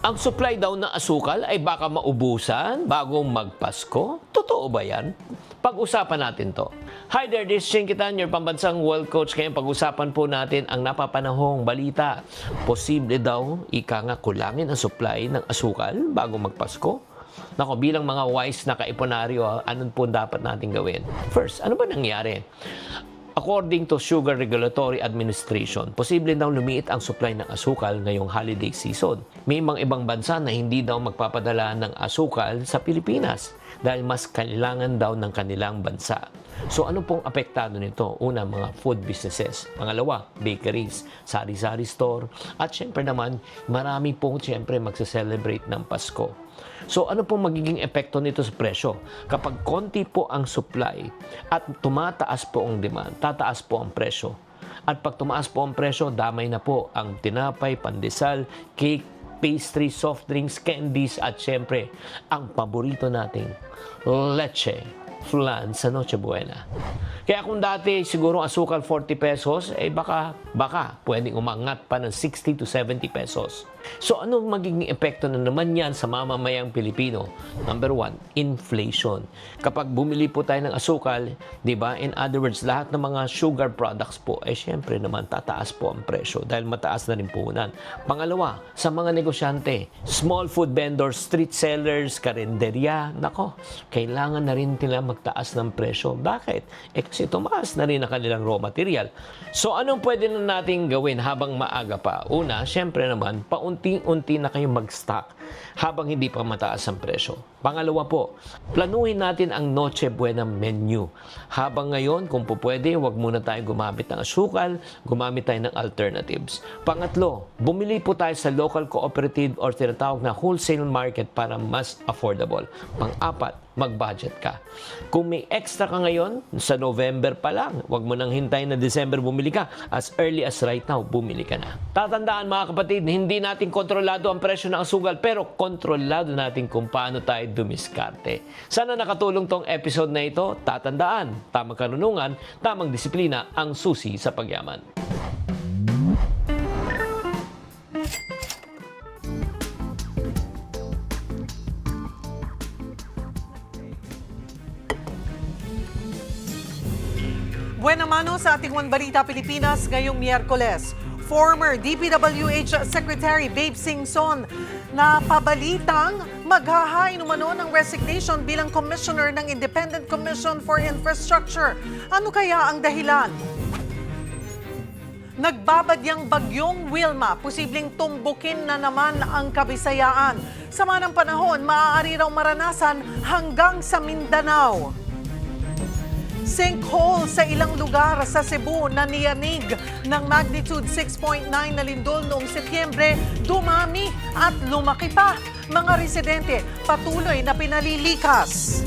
Ang supply daw ng asukal ay baka maubusan bago magpasko. Totoo ba yan? Pag-usapan natin to. Hi there, this is Shane Kitan, your pambansang world coach. Ngayon pag-usapan po natin ang napapanahong balita. Posible daw ika nga kulangin ang supply ng asukal bago magpasko? Nako, bilang mga wise na kaiponaryo, anong po dapat natin gawin? First, ano ba nangyari? According to Sugar Regulatory Administration, posible daw lumiit ang supply ng asukal ngayong holiday season. May mga ibang bansa na hindi daw magpapadala ng asukal sa Pilipinas dahil mas kailangan daw ng kanilang bansa. So ano pong apektado nito? Una, mga food businesses. Pangalawa, bakeries, sari-sari store. At syempre naman, marami pong syempre magse-celebrate ng Pasko. So ano pong magiging epekto nito sa presyo? Kapag konti po ang supply at tumataas po ang demand, tataas po ang presyo. At pag tumaas po ang presyo, damay na po ang tinapay, pandesal, cake, pastry, soft drinks, candies, at syempre, ang paborito nating leche flan sa Noche Buena. Kaya kung dati siguro asukal 40 pesos, baka pwedeng umangat pa ng 60 to 70 pesos. So ano magiging epekto na naman yan sa mamamayang Pilipino? Number one, inflation. Kapag bumili po tayo ng asukal, di ba? In other words, lahat ng mga sugar products po, syempre naman tataas po ang presyo dahil mataas na rin puhunan. Pangalawa, sa mga negosyante, small food vendors, street sellers, karinderya, nako, kailangan na rin nila magtaas ng presyo. Bakit? Kasi tumaas na rin ang kanilang raw material. So anong pwede na natin gawin habang maaga pa? Una, syempre naman, paunti-unti na kayong mag-stock habang hindi pa mataas ang presyo. Pangalawa po, planuhin natin ang Noche Buena menu. Habang ngayon, kung po pwede, huwag muna tayo gumamit ng asukal, gumamit tayo ng alternatives. Pangatlo, bumili po tayo sa local cooperative or tinatawag na wholesale market para mas affordable. Pang-apat, mag-budget ka. Kung may extra ka ngayon, sa November pa lang, huwag mo nang hintayin na December bumili ka. As early as right now, bumili ka na. Tatandaan mga kapatid, hindi natin kontrolado ang presyo ng asukal, pero kontrolado natin kung paano tayo dumiskarte. Sana nakatulong tong episode na ito. Tatandaan, tamang karunungan, tamang disiplina ang susi sa pagyaman. Buena mano sa ating One Balita Pilipinas ngayong Miyerkules. Former DPWH Secretary Babe Singson na pabalitang maghahain umano ng resignation bilang Commissioner ng Independent Commission for Infrastructure. Ano kaya ang dahilan? Nagbabadyang bagyong Wilma, posibleng tumbukin na naman ang Kabisayaan. Sama ng panahon, maaari raw maranasan hanggang sa Mindanao. Sinkhole sa ilang lugar sa Cebu na niyanig ng magnitude 6.9 na lindol noong Setyembre, dumami at lumaki pa. Mga residente patuloy na pinalilikas.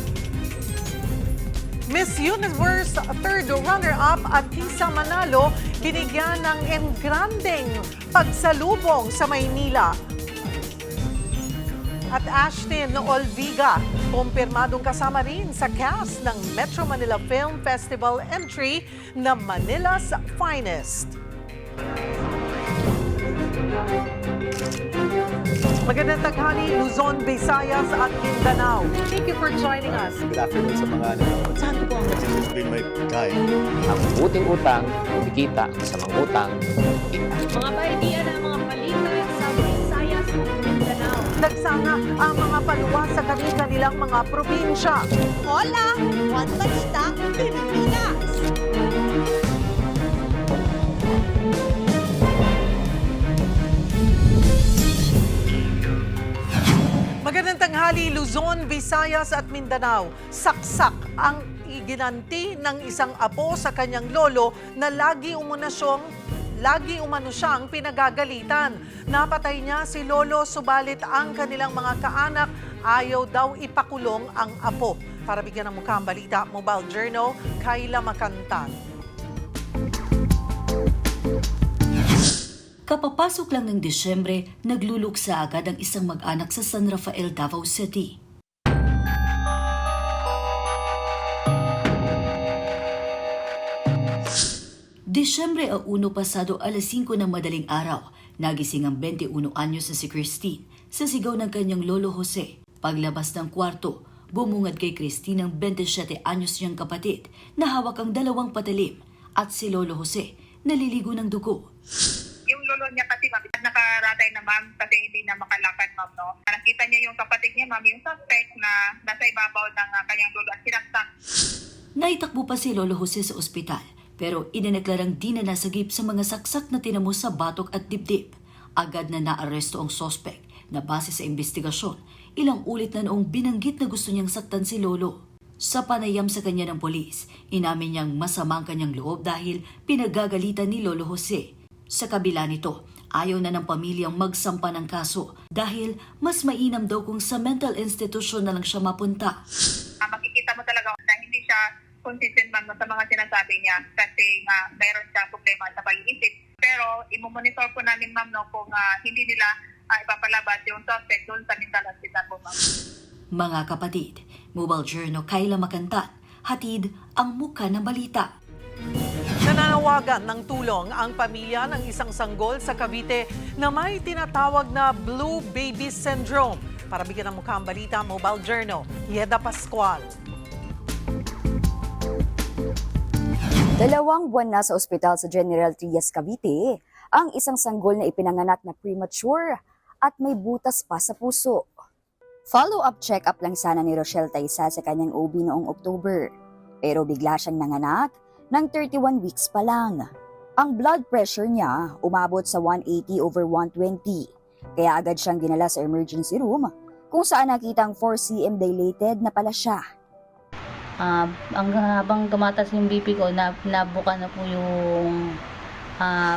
Miss Universe third runner-up Atisa Manalo binigyan ng engrandeng pagsalubong sa Maynila. At Ashton Olviga, kumpirmadong kasama rin sa cast ng Metro Manila Film Festival entry na Manila's Finest. Magandang taghali, Luzon, Visayas at Mindanao. Thank you for joining us. Good afternoon sa mga nanonood. Saan po ang This has been my guide. Ang buting utang, kumikita, masamang utang, kita. Mga baidian ng mga balita sa Visayas at Mindanao. nagsanga ang mga paluwa sa kanilang mga probinsya. Hola! One Balita, Pilipinas! Magandang tanghali, Luzon, Visayas at Mindanao. Saksak ang iginanti ng isang apo sa kanyang lolo na lagi umano siyang pinagagalitan. Napatay niya si lolo, subalit ang kanilang mga kaanak ayaw daw ipakulong ang apo. Para bigyan ng mukha ang balita, Mobile Journal, Kayla Makantan. Kapapasok lang ng Disyembre, nagluluksa agad ang isang mag-anak sa San Rafael, Davao City. Disyembre 1 pasado alas 5 ng madaling araw, Nagising ang 21 anyos na si Christine sa sigaw ng kanyang lolo Jose. Paglabas ng kwarto, bumungad kay Christine ang 27 anyos niyang kapatid na hawak ang 2 patalim at si lolo Jose naliligo ng dugo. Yung lolo niya kasi ma'am, nakaratay na ma'am kasi hindi na makalakad ma'am, no? Nakita niya yung kapatid niya ma'am, yung suspect na nasa ibabaw ng kanyang lolo at sinaksak. Naitakbo pa si lolo Jose sa ospital pero inaneklarang di na nasagip sa mga saksak na tinamo sa batok at dibdib. Agad na naaresto ang suspect na base sa investigasyon, ilang ulit na noong binanggit na gusto niyang saktan si lolo. Sa panayam sa kanya ng polis, inamin niyang masama ang kanyang loob dahil pinagagalitan ni lolo Jose. Sa kabila nito, ayaw na ng pamilyang magsampa ng kaso dahil mas mainam daw kung sa mental institution na lang siya mapunta. Makikita mo talaga na hindi siya consistent ma'am sa mga sinasabi niya kasi nga mayroon siyang problema sa pag-iisip. Pero imomonitor po namin ma'am no, kung hindi nila ipapalabas yung suspect doon sa mental hospital po ma'am. Mga kapatid, Mobile Journal Kayla Makantan, hatid ang muka ng balita. Nananawagan ng tulong ang pamilya ng isang sanggol sa Cavite na may tinatawag na Blue Baby Syndrome. Para bigyan ng mukha ang balita, Mobile Journal, Yeda Pascual. 2 buwan na sa ospital sa General Trias, Cavite, ang isang sanggol na ipinanganak na premature at may butas pa sa puso. Follow-up check-up lang sana ni Rochelle Taisa sa kanyang OB noong October, pero bigla siyang nanganak ng 31 weeks pa lang. Ang blood pressure niya umabot sa 180/120, kaya agad siyang dinala sa emergency room kung saan nakitang 4 cm dilated na pala siya. Habang tumatas yung BP ko, nabuka na po yung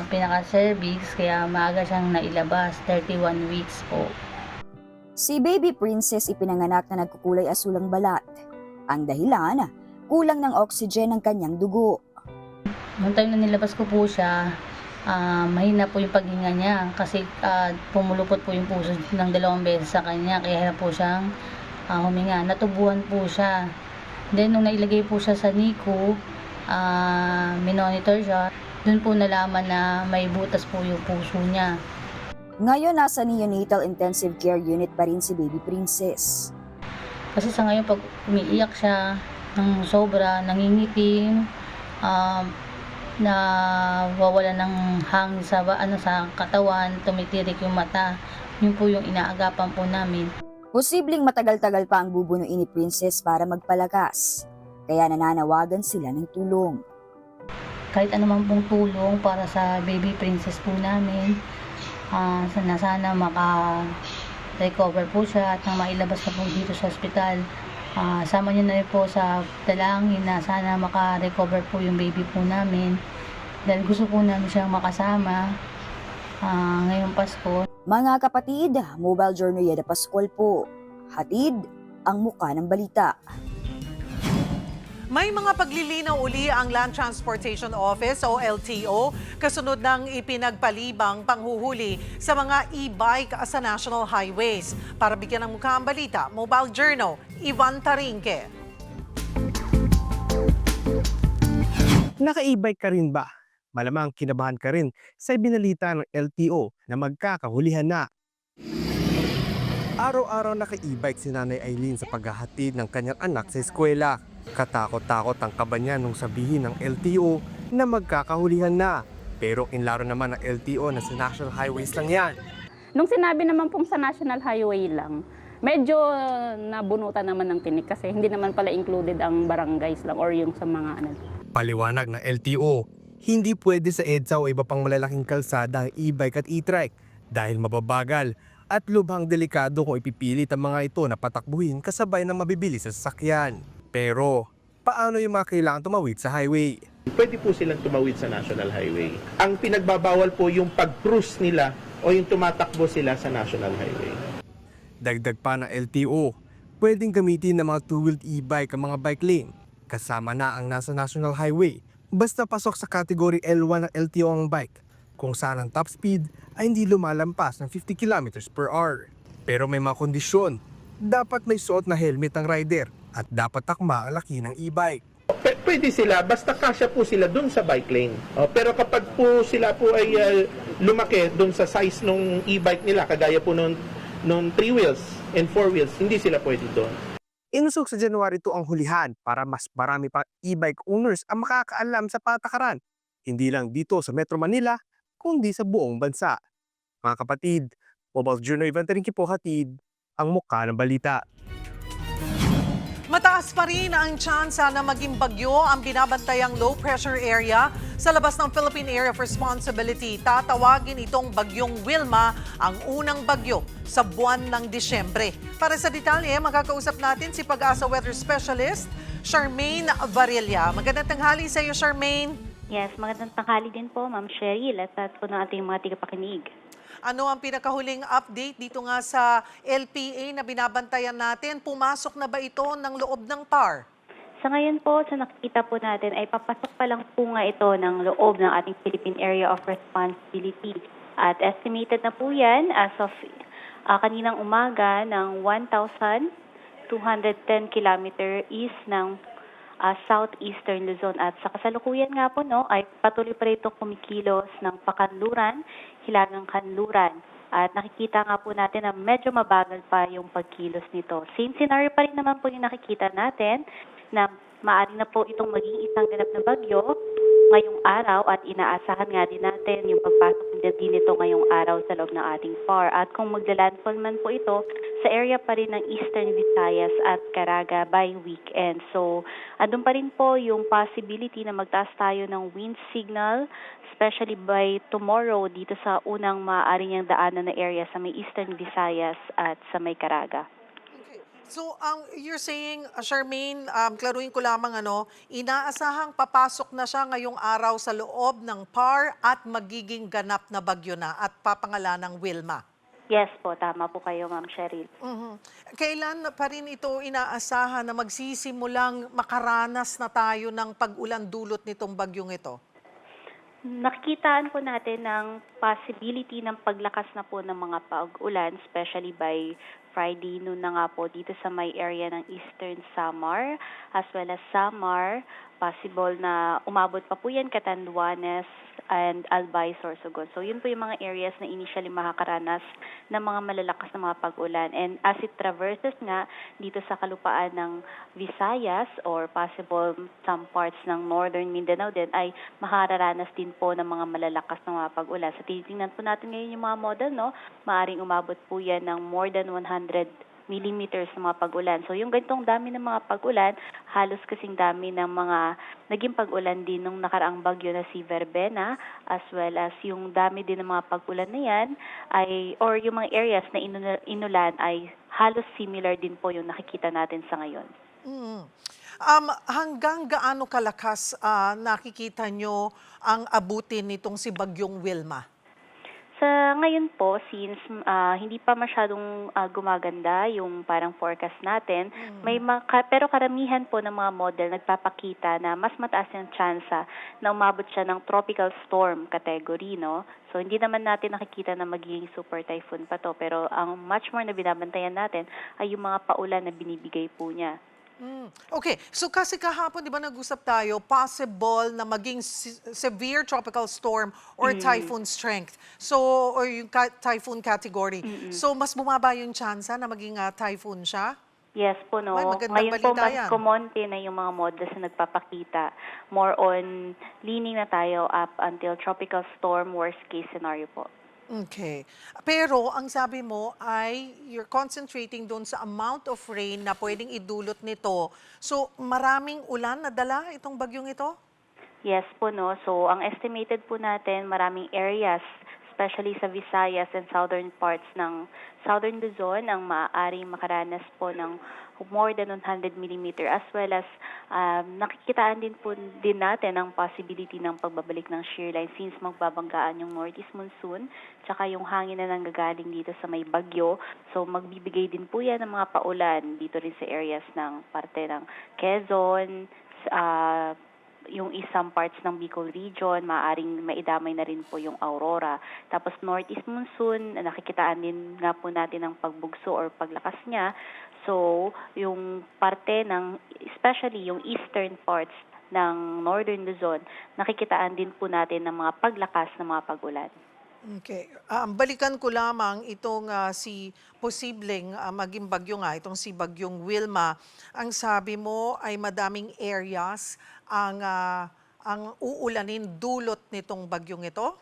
pinaka-cervix, kaya maaga siyang nailabas, 31 weeks po. Si Baby Princess ipinanganak na nagkukulay asul ang balat. Ang dahilan, kulang ng oxygen ng kanyang dugo. Noong time na nilabas ko po siya, mahina po yung paghinga niya kasi pumulupot po yung puso ng 2 beses sa kanya, kaya hirap po siyang huminga. Natubuhan po siya. Then nung nailagay po siya sa NICU, minonitor siya, dun po nalaman na may butas po yung puso niya. Ngayon nasa neonatal intensive care unit pa rin si Baby Princess. Kasi sa ngayon pag umiiyak siya ng sobra, nangingitim, nawawala ng hangin sa katawan, tumitirik yung mata, yun po yung inaagapan po namin. Posibleng matagal-tagal pa ang bubunuin ni Princess para magpalakas, kaya nananawagan sila ng tulong. Kahit anumang pong tulong para sa Baby Princess po namin, sana maka-recover po siya at nang mailabas na po dito sa ospital. Sama niyo na rin po sa dalangin na sana maka-recover po yung baby po namin dahil gusto po namin siyang makasama ngayong Pasko. Mga kapatid, Mobile Journal Yeda Pascual po. Hatid ang muka ng balita. May mga paglilinaw uli ang Land Transportation Office o LTO kasunod ng ipinagpalibang panghuhuli sa mga e-bike sa national highways. Para bigyan ng mukha ang balita, Mobile Journal, Ivan Tarinque. Naka-e-bike ka rin ba? Malamang kinabahan ka rin sa ibinalita ng LTO na magkakahulihan na. Araw-araw naka-e-bike si Nanay Eileen sa paghahatid ng kanyang anak sa eskwela. Katakot-takot ang kaba niya nung sabihin ng LTO na magkakahulihan na. Pero kinlaro naman ng LTO na sa National Highways lang yan. Nung sinabi naman pong sa National Highway lang, medyo nabunutan naman ng tinik kasi hindi naman pala included ang barangays lang or yung sa mga Paliwanag ng LTO, hindi pwede sa EDSA o iba pang malalaking kalsada ang e-bike at e-trike dahil mababagal at lubhang delikado kung ipipilit ang mga ito na patakbuhin kasabay ng mabibilis sa sasakyan. Pero, paano yung mga kailangan tumawid sa highway? Pwede po silang tumawid sa National Highway. Ang pinagbabawal po yung pag-cruise nila o yung tumatakbo sila sa National Highway. Dagdag pa ng LTO, pwedeng gamitin ng mga two-wheeled e-bike ang mga bike lane kasama na ang nasa National Highway basta pasok sa category L1 ng LTO ang bike kung saan ang top speed ay hindi lumalampas ng 50 km per hour. Pero may mga kondisyon, dapat may suot na helmet ang rider at dapat takma ang laki ng e-bike. Pwede sila, basta kasya po sila dun sa bike lane. Pero kapag po sila po ay lumaki doon sa size nung e-bike nila, kagaya po nung 3 wheels and 4 wheels, hindi sila pwede doon. Inusog sa January 2 ang hulihan para mas marami pang e-bike owners ang makakaalam sa patakaran. Hindi lang dito sa Metro Manila, kundi sa buong bansa. Mga kapatid, Mobile Journal Ivan po hatid ang mukha ng balita. Mataas pa rin ang tsansa na maging bagyo ang binabantayang low pressure area sa labas ng Philippine Area of Responsibility. Tatawagin itong bagyong Wilma ang unang bagyo sa buwan ng Disyembre. Para sa detalye, makakausap natin si Pag-asa Weather Specialist Charmaine Varilla. Magandang tanghali sa iyo, Charmaine. Yes, magandang tanghali din po, Ma'am Cheryl, at po ng ating mga tigapakinig. Ano ang pinakahuling update dito nga sa LPA na binabantayan natin? Pumasok na ba ito ng loob ng PAR? Sa ngayon po, sa nakikita po natin ay papasok pa lang po nga ito ng loob ng ating Philippine Area of Responsibility. At estimated na po yan as of kaninang umaga ng 1,210 kilometer east ng southeastern Luzon. At sa kasalukuyan nga po ay patuloy pa rito kumikilos ng Pakanluran, Hilagang Kanluran. At nakikita nga po natin na medyo mabagal pa yung pagkilos nito. Same scenario pa rin naman po yung nakikita natin na maaari na po itong maging isang ganap na bagyo ngayong araw at inaasahan nga din natin yung pagpasok din nito ngayong araw sa loob ng ating PAR. At kung magla-landfall man po ito sa area pa rin ng Eastern Visayas at Caraga by weekend. So, andun pa rin po yung possibility na magtaas tayo ng wind signal, especially by tomorrow dito sa unang maaari niyang daanan na area sa may Eastern Visayas at sa may Caraga. So, you're saying, Charmaine, klaruin ko lamang, inaasahang papasok na siya ngayong araw sa loob ng PAR at magiging ganap na bagyo na at papangalanang Wilma. Yes po, tama po kayo, Ma'am Cheryl. Kailan pa rin ito inaasahan na magsisimulang makaranas na tayo ng pag-ulan dulot nitong bagyong ito? Nakikitaan po natin ng possibility ng paglakas na po ng mga pag-ulan, especially by Friday noon na nga po dito sa may area ng Eastern Samar as well as Samar. Possible na umabot pa po yan Catanduanes and Albay, Sorsogon. So yun po yung mga areas na initially makakaranas ng mga malalakas na mga pag-ulan. And as it traverses nga dito sa kalupaan ng Visayas or possible some parts ng Northern Mindanao din ay makararanas din po ng mga malalakas na mga pag-ulan. Sa titingnan po natin ngayon yung mga model, maaring umabot po yan ng more than 100 millimeters ng mga pag-ulan. So yung ganitong dami ng mga pag-ulan, halos kasing dami ng mga naging pag-ulan din nung nakaraang bagyo na si Verbena, as well as yung dami din ng mga pag-ulan na yan, or yung mga areas na inulan ay halos similar din po yung nakikita natin sa ngayon. Hanggang gaano kalakas nakikita nyo ang abutin nitong si Bagyong Wilma? Sa ngayon po, since hindi pa masyadong gumaganda yung parang forecast natin, pero karamihan po ng mga model nagpapakita na mas mataas yung tsansa na umabot siya ng tropical storm category, So hindi naman natin nakikita na magiging super typhoon pa to, pero ang much more na binabantayan natin ay yung mga paulan na binibigay po niya. Okay, so kasi kahapon, di ba nag-usap tayo, possible na maging severe tropical storm or typhoon strength. So, or yung typhoon category. So, mas bumaba yung tsansa na maging typhoon siya? Yes po, Ay, magandang Ngayon po, balita mas yan. kumonti na yung mga models na nagpapakita. More on leaning na tayo up until tropical storm, worst case scenario po. Okay. Pero ang sabi mo ay you're concentrating doon sa amount of rain na pwedeng idulot nito. So maraming ulan na dala itong bagyong ito? Yes po, So ang estimated po natin, maraming areas, especially sa Visayas and southern parts ng Southern Luzon, ang maaaring makaranas po ng more than 100 millimeter, as well as nakikitaan din natin ang possibility ng pagbabalik ng shear line since magbabanggaan yung northeast monsoon tsaka yung hangin na nanggagaling dito sa may bagyo. So magbibigay din po yan ng mga paulan dito rin sa areas ng parte ng Quezon, yung isang parts ng Bicol region, maaaring maidamay na rin po yung Aurora. Tapos northeast monsoon, nakikitaan din nga po natin ang pagbugso or paglakas niya. So, yung parte ng, especially yung eastern parts ng Northern Luzon, nakikitaan din po natin ng mga paglakas ng mga pag-ulan. Okay. Balikan ko lamang itong si posibleng maging bagyo nga, itong si bagyong Wilma. Ang sabi mo ay madaming areas ang uulanin dulot nitong bagyong ito?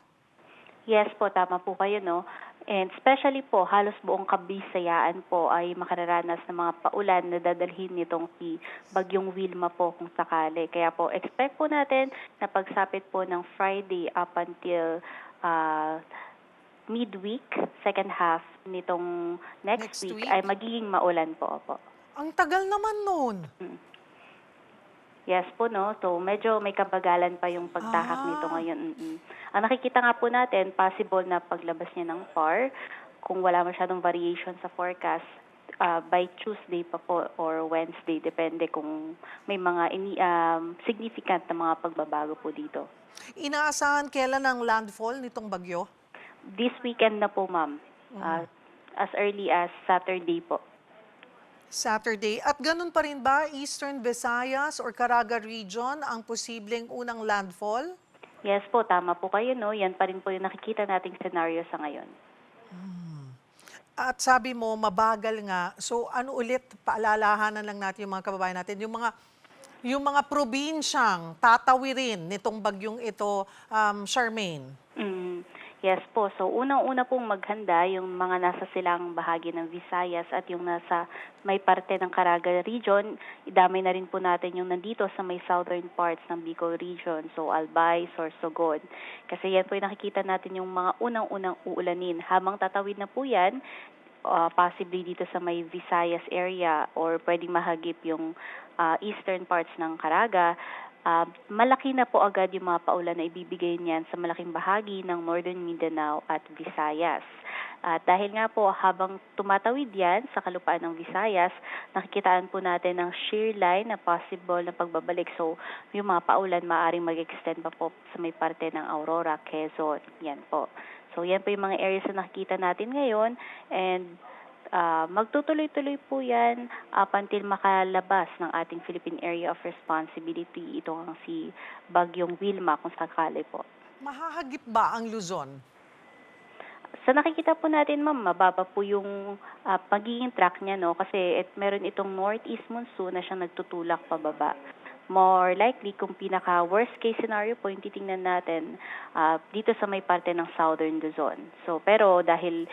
Yes po, tama po kayo, no? And especially po, halos buong Kabisayaan po ay makararanas ng mga paulan na dadalhin nitong si Bagyong Wilma po kung sakali. Kaya po, expect po natin na pagsapit po ng Friday up until midweek, second half nitong next week, ay magiging maulan po. Ang tagal naman nun. Yes po, no? So, medyo may kabagalan pa yung pagtahak nito ngayon. Ang nakikita nga po natin, possible na paglabas niya ng PAR, kung wala masyadong variation sa forecast, by Tuesday pa po or Wednesday, depende kung may mga significant na mga pagbabago po dito. Inaasahan kailan ang landfall nitong bagyo? This weekend na po, ma'am. As early as Saturday po. Saturday. At ganun pa rin ba, Eastern Visayas or Caraga region ang posibleng unang landfall? Yes po, tama po kayo, no? Yan pa rin po yung nakikita nating scenario sa ngayon. At sabi mo, mabagal nga. So ano ulit, paalalahanan lang natin yung mga kababayan natin, yung mga probinsyang tatawirin nitong bagyong ito, Charmaine. Yes po. So, unang-una pong maghanda yung mga nasa silang bahagi ng Visayas at yung nasa may parte ng Caraga region. Idamay na rin po natin yung nandito sa may southern parts ng Bicol region. So, Albay, Sorsogon. Kasi yan po yung nakikita natin yung mga unang-unang uulanin. Habang tatawid na po yan, possibly dito sa may Visayas area or pwedeng mahagip yung eastern parts ng Caraga, malaki na po agad yung mga paulan na ibibigay niyan sa malaking bahagi ng Northern Mindanao at Visayas. At dahil nga po habang tumatawid yan sa kalupaan ng Visayas, nakikitaan po natin ng shear line na possible na pagbabalik. So yung mga paulan maaaring mag-extend pa po sa may parte ng Aurora, Quezon. Yan po. So yan po yung mga areas na nakikita natin ngayon, and magtutuloy-tuloy po yan up until makalabas ng ating Philippine Area of Responsibility. Ito ang si Bagyong Wilma kung sakali po. Mahahagip ba ang Luzon? Sa nakikita po natin, ma'am, mababa po yung pagiging track niya, no? Kasi meron itong northeast monsoon na siyang nagtutulak pababa. More likely, kung pinaka-worst case scenario po, yung titingnan natin dito sa may parte ng southern Luzon. So, pero dahil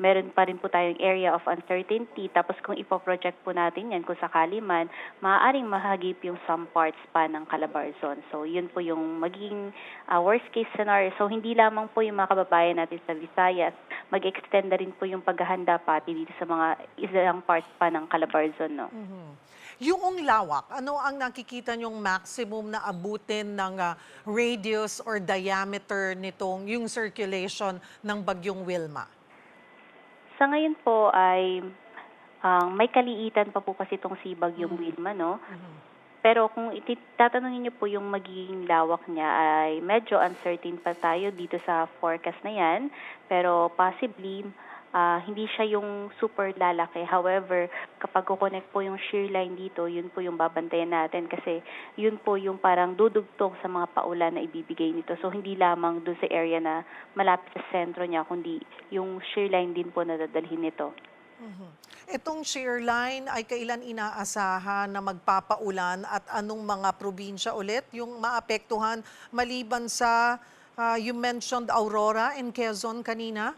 meron pa rin po tayong area of uncertainty. Tapos kung ipoproject po natin yan, kung sakali man, maaaring mahagip yung some parts pa ng Calabarzon. So, yun po yung magiging worst case scenario. So, hindi lamang po yung mga kababayan natin sa Visayas, mag-extend na rin po yung paghahanda pati dito sa mga isang parts pa ng Calabarzon, no? Yung lawak, ano ang nakikita nyong maximum na abutin ng radius or diameter nitong yung circulation ng Bagyong Wilma? Sa ngayon po ay may kaliitan pa po kasi itong si Bagyong Wilma, no? Pero kung tatanungin niyo po yung magiging lawak niya ay medyo uncertain pa tayo dito sa forecast na yan. Pero possibly, hindi siya yung super lalaki. However, kapag kukonect po yung shear line dito, yun po yung babantayan natin kasi yun po yung parang dudugtong sa mga paulan na ibibigay nito. So, hindi lamang dun sa area na malapit sa sentro niya, kundi yung shear line din po na dadalhin nito. Itong shear line ay kailan inaasahan na magpapaulan at anong mga probinsya ulit yung maapektuhan maliban sa, you mentioned Aurora and Quezon kanina?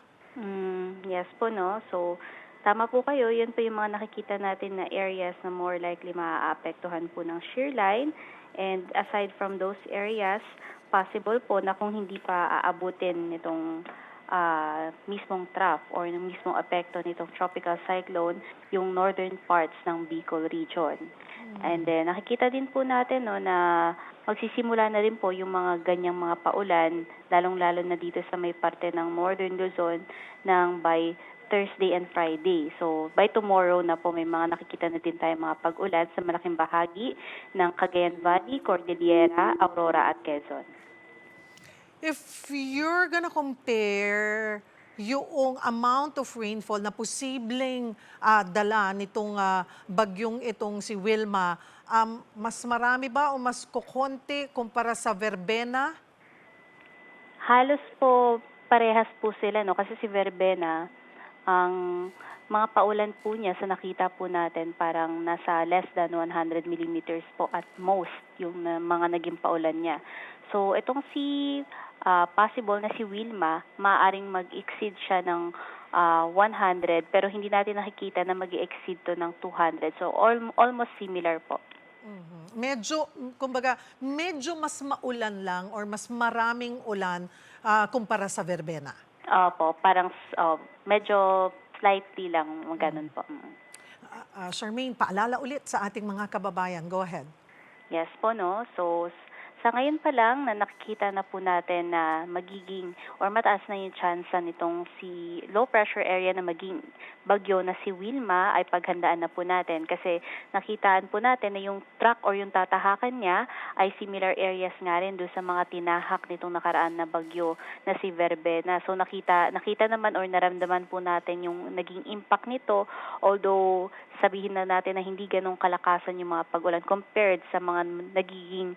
Yes po, no? So, tama po kayo. Yun po yung mga nakikita natin na areas na more likely maaapektuhan po ng shear line. And aside from those areas, possible po na kung hindi pa aabutin nitong mismong trough or ng mismong apekto nitong tropical cyclone, yung northern parts ng Bicol region. And then, nakikita din po natin, no, na magsisimula na rin po yung mga ganyang mga paulan, lalong-lalo na dito sa may parte ng northern Luzon ng by Thursday and Friday. So, by tomorrow na po may mga nakikita na din tayo mga pag-ulan sa malaking bahagi ng Cagayan Valley, Cordillera, Aurora at Quezon. If you're gonna compare yung amount of rainfall na posibleng dala nitong bagyong itong si Wilma, mas marami ba o mas kukonti kumpara sa verbena? Halos po parehas po sila, no? Kasi si verbena, ang mga paulan po niya sa nakita po natin parang nasa less than 100 millimeters po at most yung mga naging paulan niya. So itong si possible na si Wilma, maaaring mag-exceed siya ng 100 pero hindi natin nakikita na mag-exceed to ng 200. So almost similar po. Medyo, kumbaga, medyo mas maulan lang or mas maraming ulan kumpara sa verbena. Opo, parang medyo slightly lang, ganun po. Charmaine, paalala ulit sa ating mga kababayan. Go ahead. Yes po, no? So, sa ngayon pa lang na nakikita na po natin na magiging or mataas na yung chance nitong si low pressure area na maging bagyo na si Wilma ay paghandaan na po natin kasi nakitaan po natin na yung track or yung tatahakan niya ay similar areas nga rin doon sa mga tinahak nitong nakaraan na bagyo na si Verbena. So nakita naman or naramdaman po natin yung naging impact nito, although sabihin na natin na hindi ganong kalakasan yung mga pag-ulan compared sa mga nagiging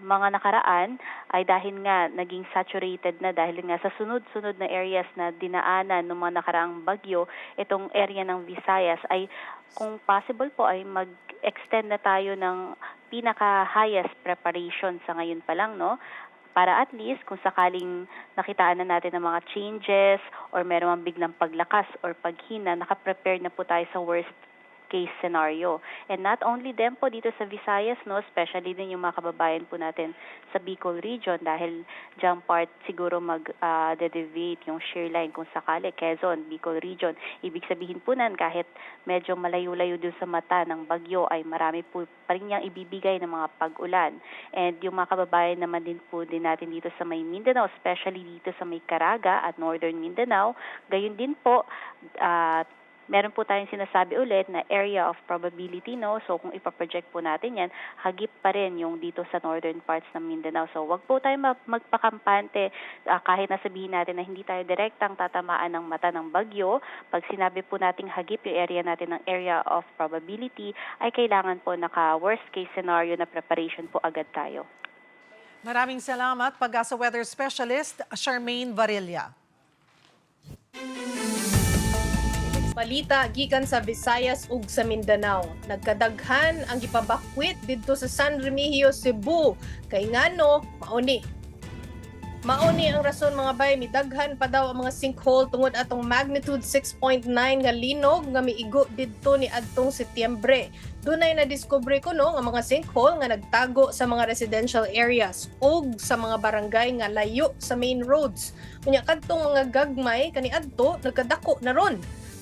mga nakaraan ay dahil nga naging saturated na dahil nga sa sunod-sunod na areas na dinaanan ng mga nakaraang bagyo, itong area ng Visayas ay kung possible po ay mag-extend na tayo ng pinaka-highest preparation sa ngayon pa lang, no? Para at least kung sakaling nakitaan na natin ng mga changes or meron mang biglang paglakas or paghina, nakaprepare na po tayo sa worst case scenario. And not only them po dito sa Visayas, no, especially din yung mga kababayan po natin sa Bicol region dahil dyan part siguro mag-deviate yung shear line kung sakali, Quezon, Bicol region. Ibig sabihin po nan kahit medyo malayo-layo dun sa mata ng bagyo ay marami po pa rin niyang ibibigay ng mga pag-ulan. And yung mga kababayan naman din po din natin dito sa may Mindanao, especially dito sa may Caraga at Northern Mindanao, gayon din po meron po tayong sinasabi ulit na area of probability, no? So kung ipaproject po natin yan, hagip pa rin yung dito sa northern parts ng Mindanao. So wag po tayo magpakampante kahit nasabihin natin na hindi tayo direktang tatamaan ng mata ng bagyo. Pag sinabi po nating hagip yung area natin ng area of probability, ay kailangan po naka worst case scenario na preparation po agad tayo. Maraming salamat, Pag-asa Weather Specialist, Charmaine Varilla. Balita gikan sa Visayas ug sa Mindanao. Nagkadaghan ang gipabakwit didto sa San Remigio, Cebu. Kay ngano, mauni ang rason mga bay, midaghan pa daw ang mga sinkhole tungod atong magnitude 6.9 nga linog nga miigo didto ni adtong Setyembre. Dunay na diskubre ko no nga mga sinkhole nga nagtago sa mga residential areas ug sa mga barangay nga layo sa main roads. Unya kadtong mga gagmay kaniadto nagkadako na ron.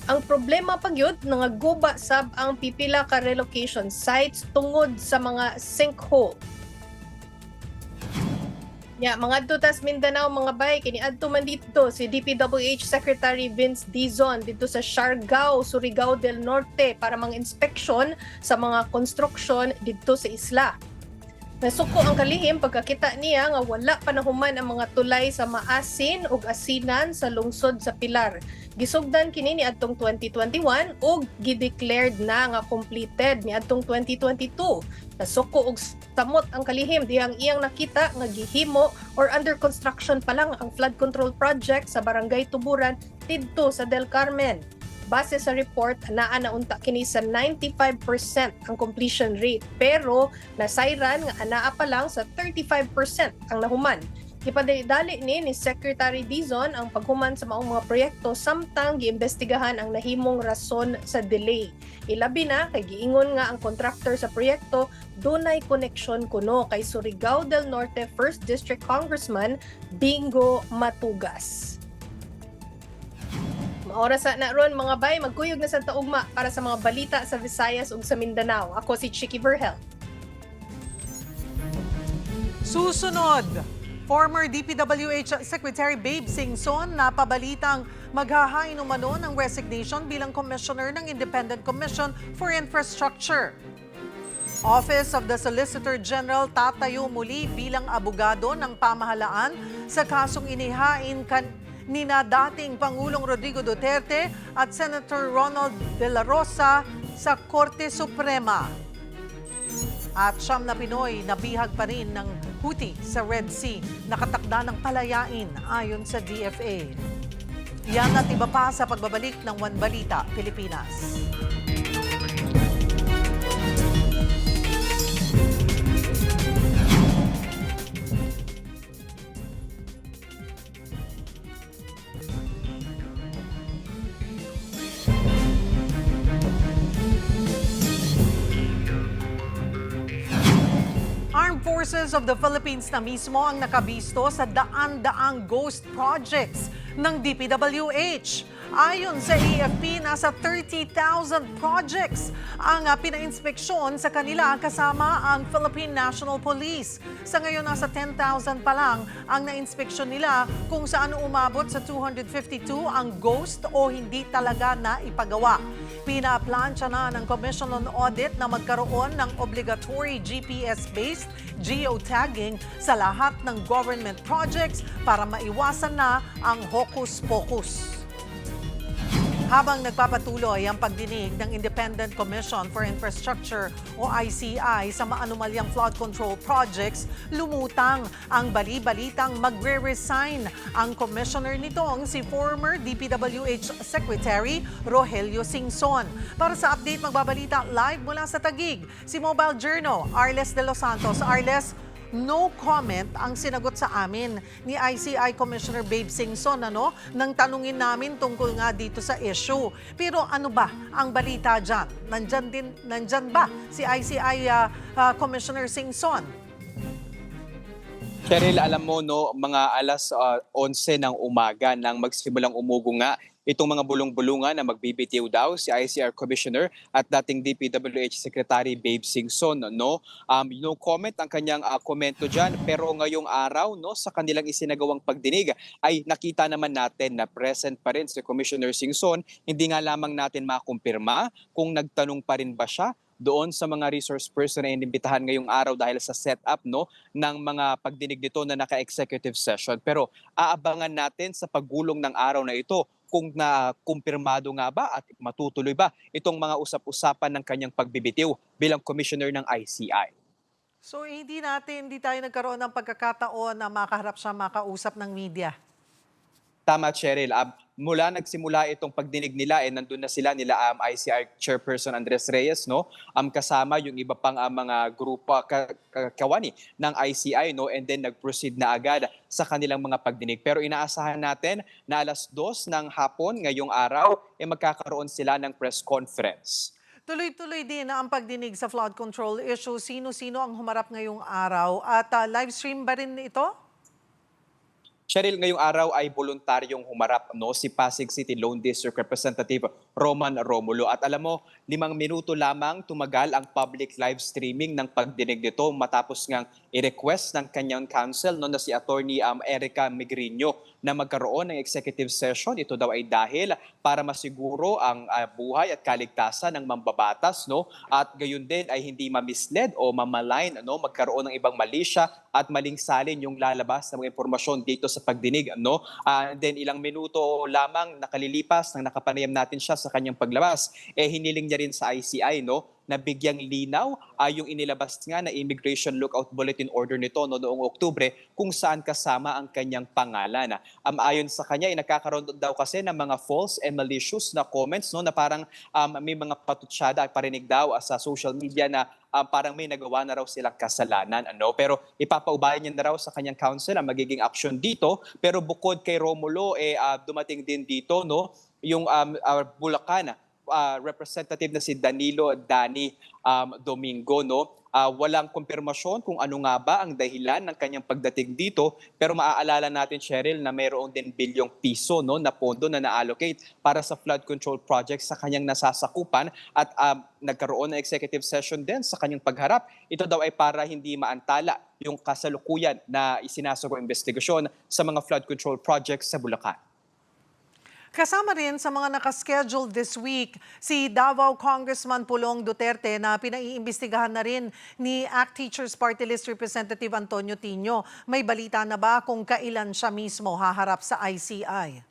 Ang problema pagyud nangaguba sab ang pipila ka relocation sites tungod sa mga sinkhole. Mga dutas Mindanao mga bay, kiniadto man dito si DPWH Secretary Vince Dizon dito sa Siargao, Surigao del Norte para mang-inspeksyon sa mga construction dito sa isla. Nasuko ang kalihim pagkakita niya nga wala pa nahuman ang mga tulay sa Maasin ug Asinan sa lungsod sa Pilar. Gisugdan kini ni adtong 2021 ug gideclared na nga completed ni adtong 2022. Nasuko og samot ang kalihim dihang iyang nakita nga gihimo or under construction pa lang ang flood control project sa Barangay Tuburan didto sa Del Carmen. Base sa report, naa naunta kini sa 95% ang completion rate pero nasayran nga anaa pa lang sa 35% ang nahuman. Gipadali ni Secretary Dizon ang paghuman sa maong mga proyekto samtang giimbestigahan ang nahimong rason sa delay. Ilabi na kay giingon nga ang contractor sa proyekto dunay koneksyon kuno kay Surigao del Norte 1st District Congressman Bingo Matugas. Oras na ron mga bay, magkuyog na sa taugma para sa mga balita sa Visayas ug sa Mindanao. Ako si Chicky Verhel. Susunod, former DPWH Secretary Babe Singson napabalitang maghahain umano ng resignation bilang Commissioner ng Independent Commission for Infrastructure. Office of the Solicitor General tatayo muli bilang abogado ng pamahalaan sa kasong inihain nina dating Pangulong Rodrigo Duterte at Senator Ronald De La Rosa sa Korte Suprema. At 9 na Pinoy nabihag pa rin ng Houthi sa Red Sea, nakatakda ng palayain ayon sa DFA. Yan at iba pa sa pagbabalik ng One Balita, Pilipinas. Armed Forces of the Philippines na mismo ang nakabisto sa daan-daang ghost projects ng DPWH. Ayon sa AFP, nasa 30,000 projects ang pinainspeksyon sa kanila kasama ang Philippine National Police. Sa ngayon, nasa 10,000 pa lang ang nainspeksyon nila kung saan umabot sa 252 ang ghost o hindi talaga na ipagawa. Pinaplansya na ng Commission on Audit na magkaroon ng obligatory GPS-based geotagging sa lahat ng government projects para maiwasan na ang hocus-pocus. Habang nagpapatuloy ang pagdinig ng Independent Commission for Infrastructure o ICI sa maanumalyang flood control projects, lumutang ang bali-balitang magre-resign ang commissioner nitong si former DPWH Secretary Rogelio Singson. Para sa update, magbabalita live mula sa Taguig, si Mobile Journal Arles de los Santos. Arles, no comment ang sinagot sa amin ni ICI Commissioner Babe Singson nang tanungin namin tungkol nga dito sa issue. Pero ano ba ang balita dyan? Nandyan ba si ICI Commissioner Singson? Cheryl, alam mo, mga alas 11 ng umaga nang magsimulang umugo nga itong mga bulong-bulungan na magbibitiw daw si ICR Commissioner at dating DPWH Secretary Babe Singson. No comment ang kanyang komento dyan, pero ngayong araw sa kanilang isinagawang pagdinig ay nakita naman natin na present pa rin si Commissioner Singson. Hindi nga lamang natin makumpirma kung nagtanong pa rin ba siya doon sa mga resource person na inimbitahan ngayong araw dahil sa setup ng mga pagdinig dito na naka-executive session. Pero aabangan natin sa paggulong ng araw na ito kung nakumpirmado nga ba at matutuloy ba itong mga usap-usapan ng kanyang pagbibitiw bilang commissioner ng ICI. So hindi tayo nagkaroon ng pagkakataon na makaharap siya, makausap ng media. Tama, Cheryl. Mula nagsimula itong pagdinig nila, nandun na sila nila ICI Chairperson Andres Reyes, kasama yung iba pang mga grupo kawani ng ICI, and then nag-proceed na agad sa kanilang mga pagdinig. Pero inaasahan natin na alas 2 ng hapon ngayong araw, magkakaroon sila ng press conference. Tuloy-tuloy din ang pagdinig sa flood control issue. Sino-sino ang humarap ngayong araw? At live stream ba rin ito? Cheryl, ngayong araw ay voluntaryong humarap si Pasig City Lone District Representative Roman Romulo. At alam mo, 5 minuto lamang tumagal ang public live streaming ng pagdinig nito matapos ngang i-request ng kanyang counsel na si Attorney Erica Migrinio na magkaroon ng executive session. Ito daw ay dahil para masiguro ang buhay at kaligtasan ng mambabatas, at gayon din ay hindi mamislead o mamalign, magkaroon ng ibang malisya at maling salin yung lalabas ng mga impormasyon dito sa pagdinig. Then ilang minuto lamang nakalilipas nang nakapanayam natin siya sa kanyang paglabas, hiniling niya rin sa ICI na bigyang linaw yung inilabas nga na Immigration Lookout Bulletin Order nito noong Oktubre kung saan kasama ang kanyang pangalan. Ayon sa kanya, nagkakaroon daw kasi ng mga false and malicious na comments na parang may mga patutsada at parinig daw sa social media na parang may nagawa na raw silang kasalanan. Pero ipapaubayan niya na raw sa kanyang counsel ang magiging aksyon dito. Pero bukod kay Romulo, dumating din dito yung Bulacan representative na si Danilo Dani Domingo. Walang kumpirmasyon kung ano nga ba ang dahilan ng kanyang pagdating dito, pero maaalala natin, Cheryl, na mayroon din bilyong piso na pondo na na-allocate para sa flood control project sa kanyang nasasakupan at nagkaroon ng executive session din sa kanyang pagharap. Ito daw ay para hindi maantala yung kasalukuyan na isinasagawang investigasyon sa mga flood control projects sa Bulacan. Kasama rin sa mga nakaschedule this week si Davao Congressman Pulong Duterte na pinaiimbestigahan na rin ni ACT Teachers Party List Representative Antonio Tino. May balita na ba kung kailan siya mismo haharap sa ICI?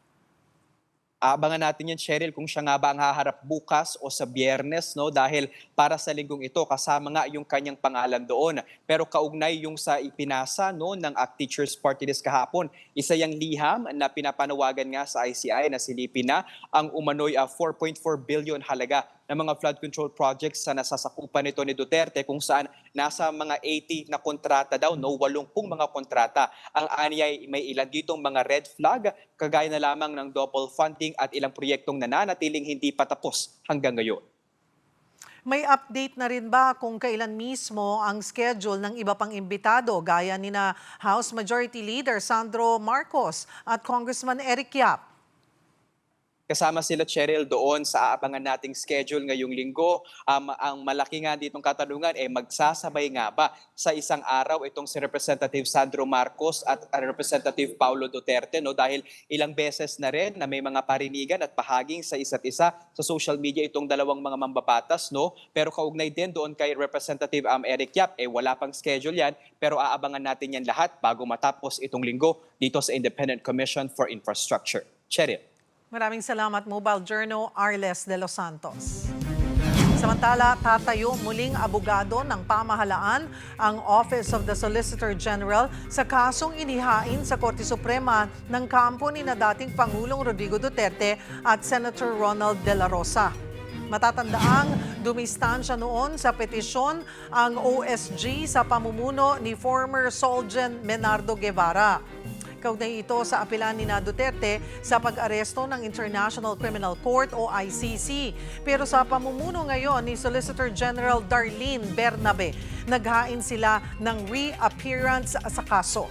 Abangan natin yan, Cheryl, kung siya nga ba ang haharap bukas o sa Biyernes, no? Dahil para sa linggong ito, kasama nga yung kanyang pangalan doon. Pero kaugnay yung sa ipinasa no, ng ACT Teachers Party List kahapon, isa yung liham na pinapanawagan nga sa ICI na silipin na ang umano'y 4.4 billion halaga ng mga flood control projects sa nasasakupan nito ni Duterte, kung saan nasa mga 80 na kontrata daw, no, 80 mga kontrata. Ang anyay may ilan ditong mga red flag, kagaya na lamang ng double funding at ilang proyektong nananatiling hindi pa tapos hanggang ngayon. May update na rin ba kung kailan mismo ang schedule ng iba pang imbitado gaya ni na House Majority Leader Sandro Marcos at Congressman Eric Yap? Kasama sila, Cheryl, doon sa aabangan nating schedule ngayong linggo. Ang malaki nga ditong katanungan, magsasabay nga ba sa isang araw itong si Representative Sandro Marcos at Representative Paulo Duterte, no? Dahil ilang beses na rin na may mga parinigan at pahaging sa isa't isa sa social media itong dalawang mga mambabatas, no? Pero kaugnay din doon kay Representative Eric Yap, wala pang schedule yan, pero aabangan natin yan lahat bago matapos itong linggo dito sa Independent Commission for Infrastructure. Cheryl. Maraming salamat, Mobile Journal Arles de los Santos. Samantala, tatayo muling abogado ng pamahalaan ang Office of the Solicitor General sa kasong inihain sa Korte Suprema ng kampo ni na dating Pangulong Rodrigo Duterte at Senator Ronald De La Rosa. Matatandaang dumistansya noon sa petisyon ang OSG sa pamumuno ni former Solgen Menardo Guevara. Kaugnay ito sa apelan ni na Duterte sa pag-aresto ng International Criminal Court o ICC. Pero sa pamumuno ngayon ni Solicitor General Darlene Bernabe, naghain sila ng reappearance sa kaso.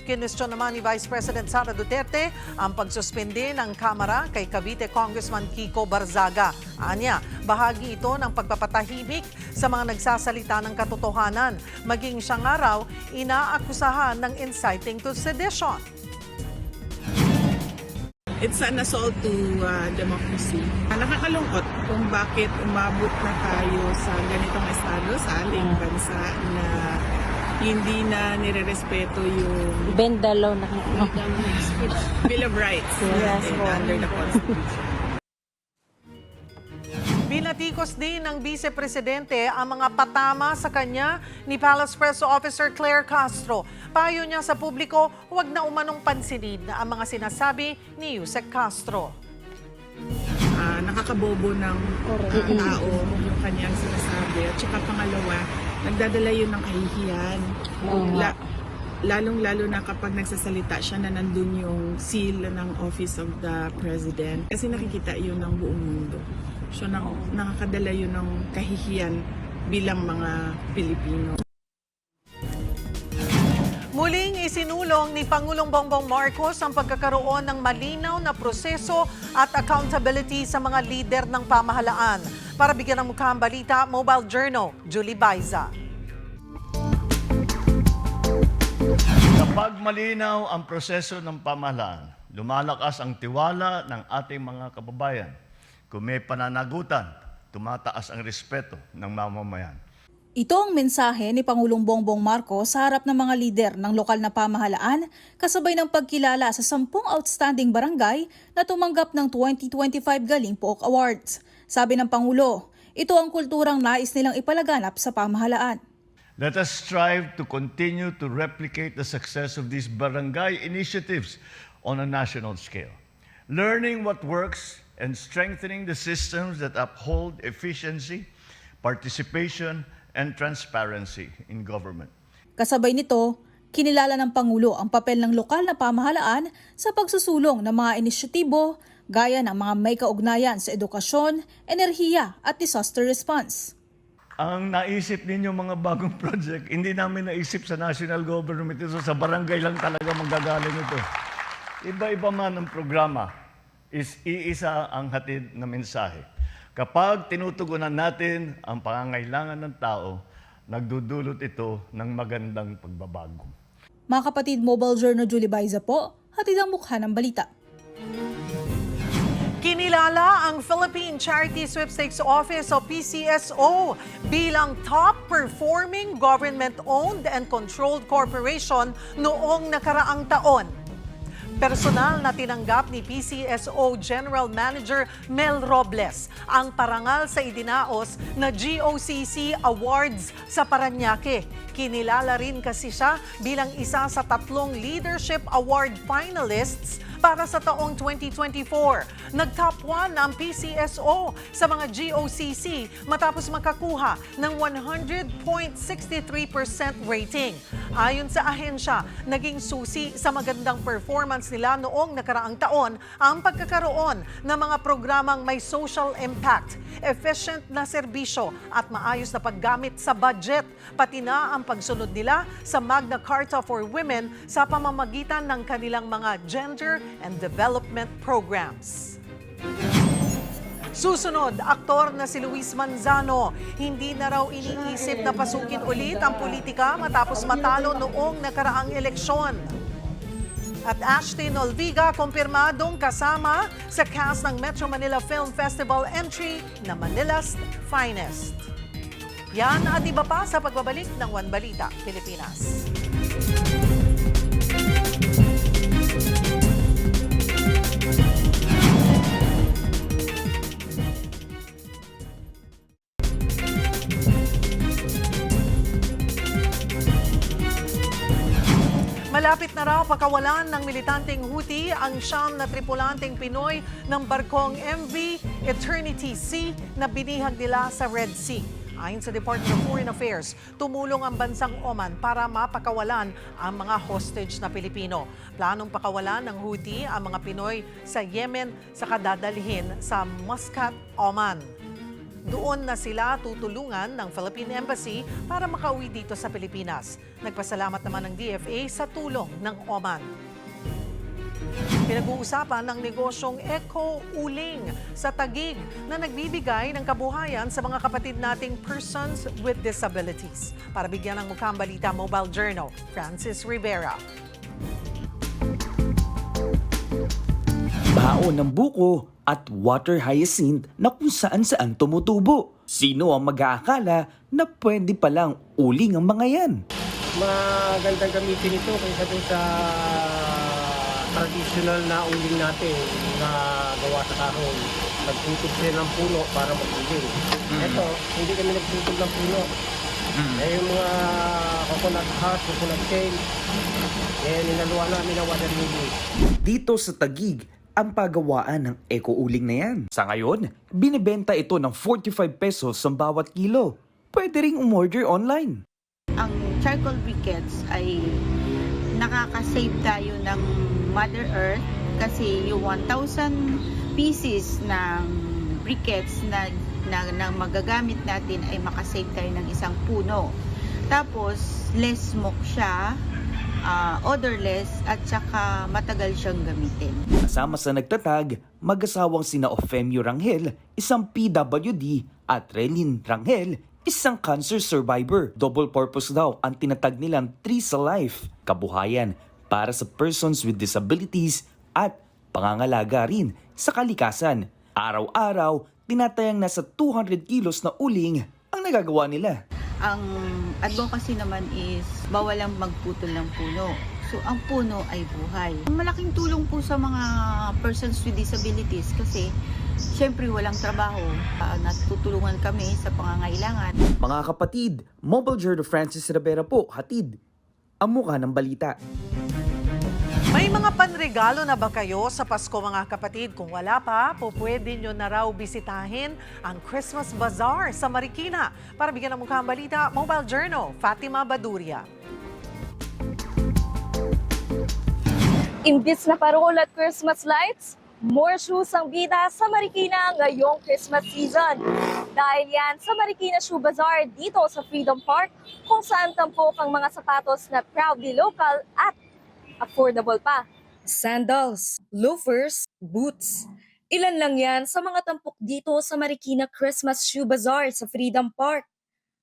Kinwestiyon naman ni Vice President Sara Duterte ang pagsuspende ng Kamara kay Cavite Congressman Kiko Barzaga. Anya, bahagi ito ng pagpapatahimik sa mga nagsasalita ng katotohanan. Maging siya nga raw, inaakusahan ng inciting to sedition. It's an assault to democracy. Nakakalungkot kung bakit umabot na tayo sa ganitong estado sa ating bansa na hindi na nirerespeto yung Bendalo na Bill of Rights under the Constitution. Binatikos din ng Vice Presidente ang mga patama sa kanya ni Palace Press Officer Claire Castro. Payo niya sa publiko, huwag na umanong pansinin ang mga sinasabi ni Yusek Castro. Nakakabobo ng tao yung kanyang sinasabi. At saka pangalawa, nagdadala yun ng kahihiyan. Lalong-lalo na kapag nagsasalita siya na nandun yung seal ng Office of the President. Kasi nakikita yun ng buong mundo. So nakakadala yun ng kahihiyan bilang mga Pilipino. Muling isinulong ni Pangulong Bongbong Marcos ang pagkakaroon ng malinaw na proseso at accountability sa mga lider ng pamahalaan. Para bigyan ng mukha ang balita, Mobile Journal, Julie Baiza. Kapag malinaw ang proseso ng pamahalaan, lumalakas ang tiwala ng ating mga kababayan. Kung may pananagutan, tumataas ang respeto ng mamamayan. Ito ang mensahe ni Pangulong Bongbong Marcos sa harap ng mga lider ng lokal na pamahalaan kasabay ng pagkilala sa 10 outstanding barangay na tumanggap ng 2025 Galing Pook Awards. Sabi ng Pangulo, ito ang kulturang nais nilang ipalaganap sa pamahalaan. Let us strive to continue to replicate the success of these barangay initiatives on a national scale. Learning what works and strengthening the systems that uphold efficiency, participation, and transparency in government. Kasabay nito, kinilala ng Pangulo ang papel ng lokal na pamahalaan sa pagsusulong ng mga inisyatibo gaya ng mga may kaugnayan sa edukasyon, enerhiya at disaster response. Ang naisip ninyo mga bagong project, hindi namin naisip sa national government ito, sa barangay lang talaga manggagaling ito. Iba-iba man ang programa, is iisa ang hatid na mensahe. Kapag tinutugunan natin ang pangangailangan ng tao, nagdudulot ito ng magandang pagbabago. Mga kapatid, Mobile Journal Julie Baiza po, hatid ang mukha ng balita. Kinilala ang Philippine Charity Sweepstakes Office o PCSO bilang top-performing government-owned and controlled corporation noong nakaraang taon. Personal na tinanggap ni PCSO General Manager Mel Robles ang parangal sa idinaos na GOCC Awards sa Parañaque. Kinilala rin kasi siya bilang isa sa 3 Leadership Award finalists para sa taong 2024. Nag-top 1 ang PCSO sa mga GOCC matapos makakuha ng 100.63% rating. Ayon sa ahensya, naging susi sa magandang performance nila noong nakaraang taon ang pagkakaroon ng mga programang may social impact, efficient na serbisyo at maayos na paggamit sa budget, pati na ang pagsunod nila sa Magna Carta for Women sa pamamagitan ng kanilang mga gender and development programs. Susunod, aktor na si Luis Manzano. Hindi na raw iniisip na pasukin ulit ang politika matapos matalo noong nakaraang eleksyon. At Ashton Olviga, kumpirmadong kasama sa cast ng Metro Manila Film Festival entry na Manila's Finest. Yan at iba pa sa pagbabalik ng One Balita, Pilipinas. Malapit na raw pakawalan ng militanteng Houthi ang 9 na tripulanteng Pinoy ng barkong MV Eternity Sea na binihag nila sa Red Sea. Ayon sa Department of Foreign Affairs, tumulong ang bansang Oman para mapakawalan ang mga hostage na Pilipino. Planong pakawalan ng Houthi ang mga Pinoy sa Yemen sa kadadalhin sa Muscat, Oman. Doon na sila tutulungan ng Philippine Embassy para makauwi dito sa Pilipinas. Nagpasalamat naman ng DFA sa tulong ng Oman. Pinag-uusapan ng negosyong Eco Uling sa Taguig na nagbibigay ng kabuhayan sa mga kapatid nating persons with disabilities. Para bigyan ng mukhang balita, Mobile Journal, Francis Rivera. Baon ng buko at water hyacinth na kung saan-saan tumutubo. Sino ang mag-aakala na pwede palang uling ang mga yan? Magandang gamitin ito kaysa dun sa traditional na uling natin na gawa sa kahoy. Nagtutog sila ng puno para mag-uling. Ito, hindi kami nagtutog ng puno. Yung mga coconut husk, coconut shell, ninaluan namin ng water lily. Dito sa Taguig, ang pagawaan ng eco-uling na yan. Sa ngayon, binibenta ito ng 45 pesos ang bawat kilo. Pwede ring umorder online. Ang charcoal briquettes ay nakaka-save tayo ng Mother Earth kasi yung 1,000 pieces ng briquettes na magagamit natin ay makasave tayo ng isang puno. Tapos, less smoke siya, odorless at saka matagal siyang gamitin. Kasama sa nagtatag, mag-asawang sina Ofemio Rangel, isang PWD, at Relin Rangel, isang cancer survivor. Double purpose daw ang tinatag nilang Trees Alive, kabuhayan para sa persons with disabilities at pangangalaga rin sa kalikasan. Araw-araw, tinatayang nasa 200 kilos na uling ang nagagawa nila. Ang advocacy naman is bawal lang magputol ng puno. So, ang puno ay buhay. Malaking tulong po sa mga persons with disabilities kasi syempre walang trabaho. Natutulungan kami sa pangangailangan. Mga kapatid, Mobile Journal Francis Rivera po, hatid ang mukha ng balita. May mga panregalo na ba kayo sa Pasko mga kapatid? Kung wala pa, pwede nyo na raw bisitahin ang Christmas Bazaar sa Marikina. Para bigyan ng mukhang balita, Mobile Journal, Fatima Baduria. Imbis na parol at Christmas lights, more shoes ang bida sa Marikina ngayong Christmas season. Dahil yan sa Marikina Shoe Bazaar dito sa Freedom Park, kung saan tampok ang mga sapatos na proudly local at affordable pa. Sandals, loafers, boots. Ilan lang yan sa mga tampok dito sa Marikina Christmas Shoe Bazaar sa Freedom Park.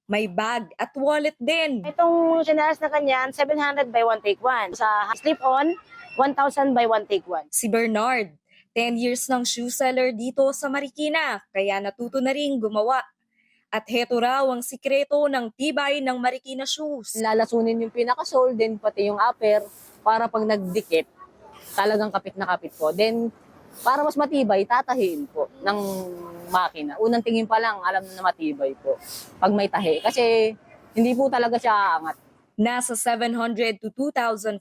May bag at wallet din. Itong generous na kanyan, 700 by 1 take 1. Sa slip-on, 1,000 by 1 take 1. Si Bernard, 10 years ng shoe seller dito sa Marikina, kaya natuto na rin gumawa. At heto raw ang sikreto ng tibay ng Marikina Shoes. Lalasunin yung pinaka-sole din, pati yung upper, para pag nagdikit, talagang kapit na kapit po. Then, para mas matibay, tatahiin po ng makina. Unang tingin pa lang, alam na matibay po pag may tahi. Kasi hindi po talaga siya aangat. Nasa 700 to 2,500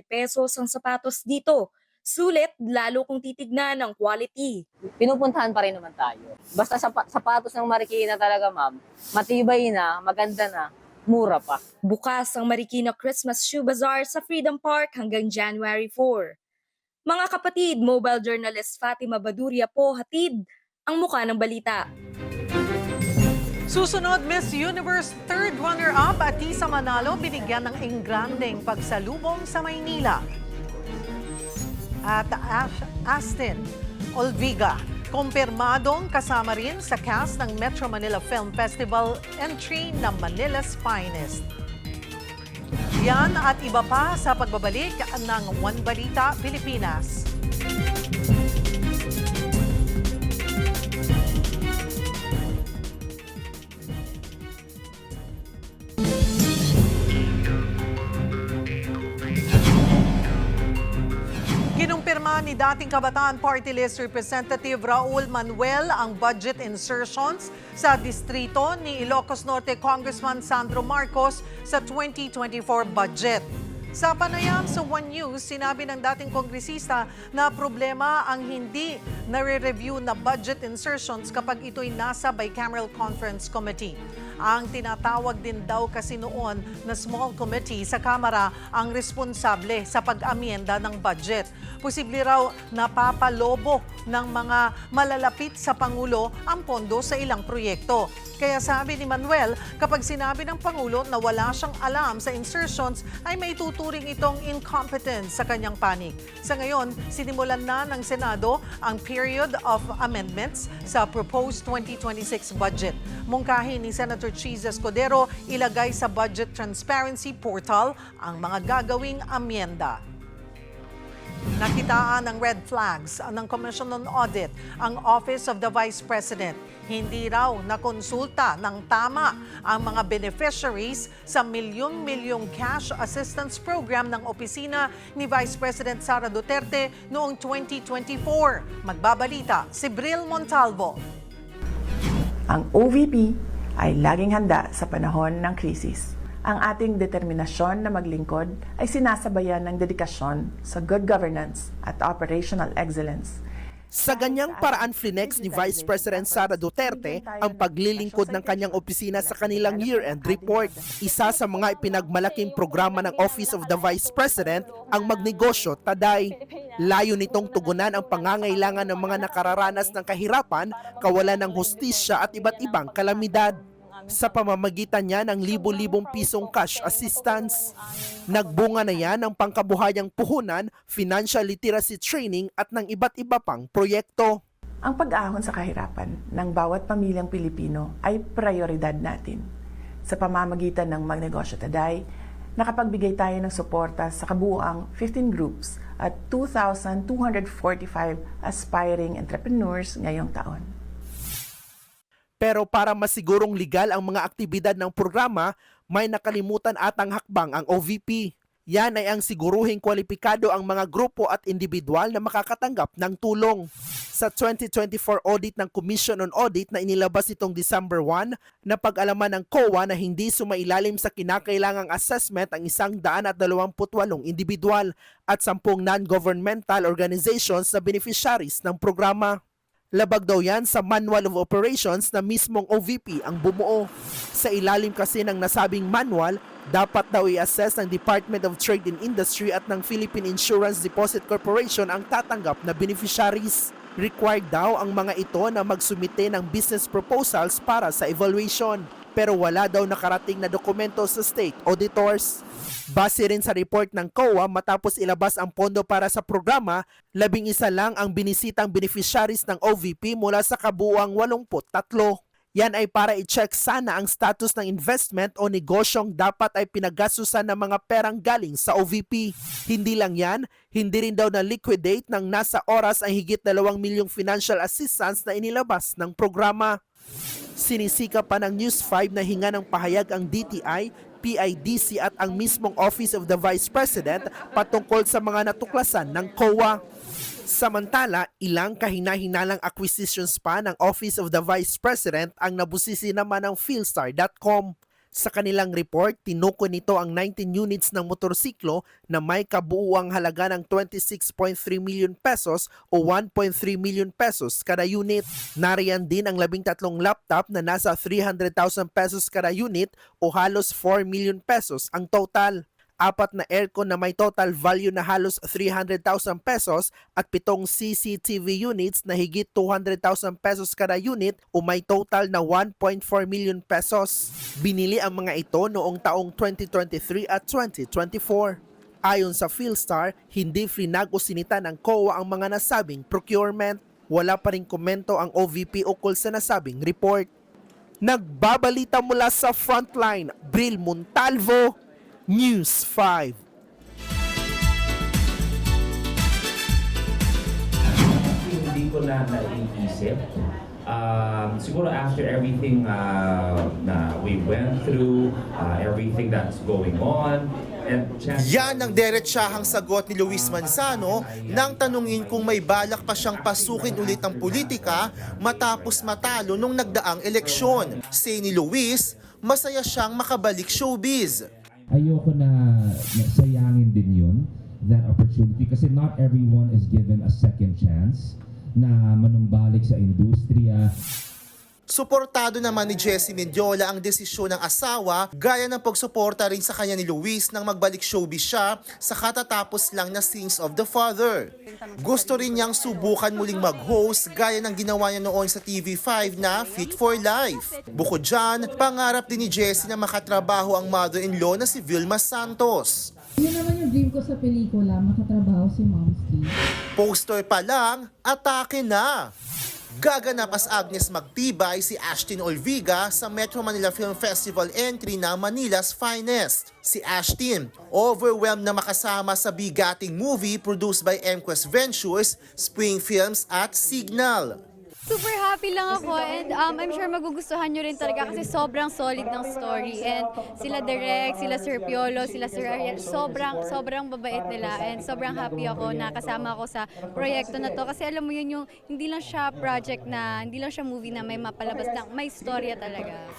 pesos ang sapatos dito. Sulit lalo kung titignan ang quality. Pinupuntahan pa rin naman tayo. Basta sapatos ng Marikina talaga, ma'am, matibay na, maganda na, mura pa. Bukas ang Marikina Christmas Shoe Bazaar sa Freedom Park hanggang January 4. Mga kapatid, mobile journalist Fatima Baduria po hatid ang muka ng balita. Susunod, Miss Universe third runner-up Atisa Manalo binigyan ng engrandeng pagsalubong sa Maynila. At Astin Olviga, kumpirmadong kasama rin sa cast ng Metro Manila Film Festival entry ng Manila's Finest. Yan at iba pa sa pagbabalik ng One Balita Pilipinas. Kinumpirma ni dating Kabataan Party List Representative Raul Manuel ang budget insertions sa distrito ni Ilocos Norte Congressman Sandro Marcos sa 2024 budget. Sa panayam sa One News, sinabi ng dating kongresista na problema ang hindi nare-review na budget insertions kapag ito'y nasa bicameral conference committee. Ang tinatawag din daw kasi noon na small committee sa Kamara ang responsable sa pag-amyenda ng budget. Posible raw napapalobo ng mga malalapit sa Pangulo ang pondo sa ilang proyekto. Kaya sabi ni Manuel, kapag sinabi ng Pangulo na wala siyang alam sa insertions, ay may tuturing itong incompetence sa kanyang panig. Sa ngayon, sinimulan na ng Senado ang period of amendments sa proposed 2026 budget. Mungkahin ni Senator Cheese Escudero, ilagay sa Budget Transparency Portal ang mga gagawing amyenda. Nakitaan ng red flags ng Commission on Audit ang Office of the Vice President. Hindi raw nakonsulta ng tama ang mga beneficiaries sa milyong-milyong cash assistance program ng opisina ni Vice President Sara Duterte noong 2024. Magbabalita si Bril Montalvo. Ang OVP ay laging handa sa panahon ng krisis. Ang ating determinasyon na maglingkod ay sinasabayan ng dedikasyon sa good governance at operational excellence. Sa ganyang paraan flinex ni Vice President Sara Duterte ang paglilingkod ng kanyang opisina sa kanilang year-end report. Isa sa mga ipinagmalaking programa ng Office of the Vice President ang Magnegosyo Taday. Layo nitong tugunan ang pangangailangan ng mga nakararanas ng kahirapan, kawalan ng hustisya at iba't ibang kalamidad. Sa pamamagitan niya ng libo-libong pisong cash assistance. Nagbunga na yan ang pangkabuhayang puhunan, financial literacy training at ng iba't iba pang proyekto. Ang pag-ahon sa kahirapan ng bawat pamilyang Pilipino ay prioridad natin. Sa pamamagitan ng Magnegosyo Taday, nakapagbigay tayo ng suporta sa kabuuang 15 groups at 2,245 aspiring entrepreneurs ngayong taon. Pero para masigurong legal ang mga aktibidad ng programa, may nakalimutan atang hakbang ang OVP. Yan ay ang siguruhing kwalipikado ang mga grupo at individual na makakatanggap ng tulong. Sa 2024 audit ng Commission on Audit na inilabas itong December 1, napag-alaman ng COA na hindi sumailalim sa kinakailangang assessment ang 128 individual at 10 non-governmental organizations na beneficiaries ng programa. Labag daw yan sa Manual of Operations na mismong OVP ang bumuo. Sa ilalim kasi ng nasabing manual, dapat daw i-assess ng Department of Trade and Industry at ng Philippine Insurance Deposit Corporation ang tatanggap na beneficiaries. Required daw ang mga ito na magsumite ng business proposals para sa evaluation. Pero wala daw nakarating na dokumento sa state auditors. Base rin sa report ng COA, matapos ilabas ang pondo para sa programa, 11 lang ang binisitang beneficiaries ng OVP mula sa kabuuang 83. Yan ay para i-check sana ang status ng investment o negosyong dapat ay pinaggastusan ng mga perang galing sa OVP. Hindi lang yan, hindi rin daw na-liquidate ng nasa oras ang higit 2 milyong financial assistance na inilabas ng programa. Sinisika pa ng News 5 na hinga ng pahayag ang DTI, PIDC at ang mismong Office of the Vice President patungkol sa mga natuklasan ng COA. Samantala, ilang kahina-hinalang acquisitions pa ng Office of the Vice President ang nabusisi naman ng Philstar.com. Sa kanilang report, tinukoy nito ang 19 units ng motorsiklo na may kabuuang halaga ng 26.3 million pesos o 1.3 million pesos kada unit. Nariyan din ang 13 laptop na nasa 300,000 pesos kada unit o halos 4 million pesos ang total. 4 na aircon na may total value na halos 300,000 pesos at 7 CCTV units na higit 200,000 pesos kada unit o may total na 1.4 million pesos. Binili ang mga ito noong taong 2023 at 2024. Ayon sa Philstar, hindi frinago o sinita ng COA ang mga nasabing procurement. Wala pa ring komento ang OVP ukol sa nasabing report. Nagbabalita mula sa Frontline, Bril Montalvo, News 5. Hindi ko na naiisip. Siguro after everything na we went through, everything that's going on, Yan ang deretsahang sagot ni Luis Manzano nang tanungin kung may balak pa siyang pasukin ulit ang politika matapos matalo nung nagdaang eleksyon. Say ni Luis, masaya siyang makabalik showbiz. ayoko na sayangin din yun, that opportunity, kasi not everyone is given a second chance na manumbalik sa industriya. Suportado naman ni Jessie Mendiola ang desisyon ng asawa gaya ng pagsuporta rin sa kanya ni Luis nang magbalik showbiz siya sa katatapos lang na Sins of the Father. Gusto rin niyang subukan muling mag-host gaya ng ginawa niya noon sa TV5 na Fit for Life. Bukod dyan, pangarap din ni Jessie na makatrabaho ang mother-in-law na si Vilma Santos. Yun naman yung dream ko sa pelikula, makatrabaho si Momski. Poster pa lang, atake na! Gaganap as Agnes Magtibay si Ashtin Olviga sa Metro Manila Film Festival entry na Manila's Finest. Si Ashtin, overwhelmed na makasama sa bigating movie produced by MQuest Ventures, Spring Films at Signal. Super happy lang ako and I'm sure magugustuhan nyo rin talaga kasi sobrang solid ng story and sila Direk, sila Sir Piolo, sila Sir Ariel, sobrang babait nila and sobrang happy ako na kasama ako sa proyekto na to kasi alam mo yun yung hindi lang siya project na, hindi lang siya movie na may mapalabas lang, may storya talaga.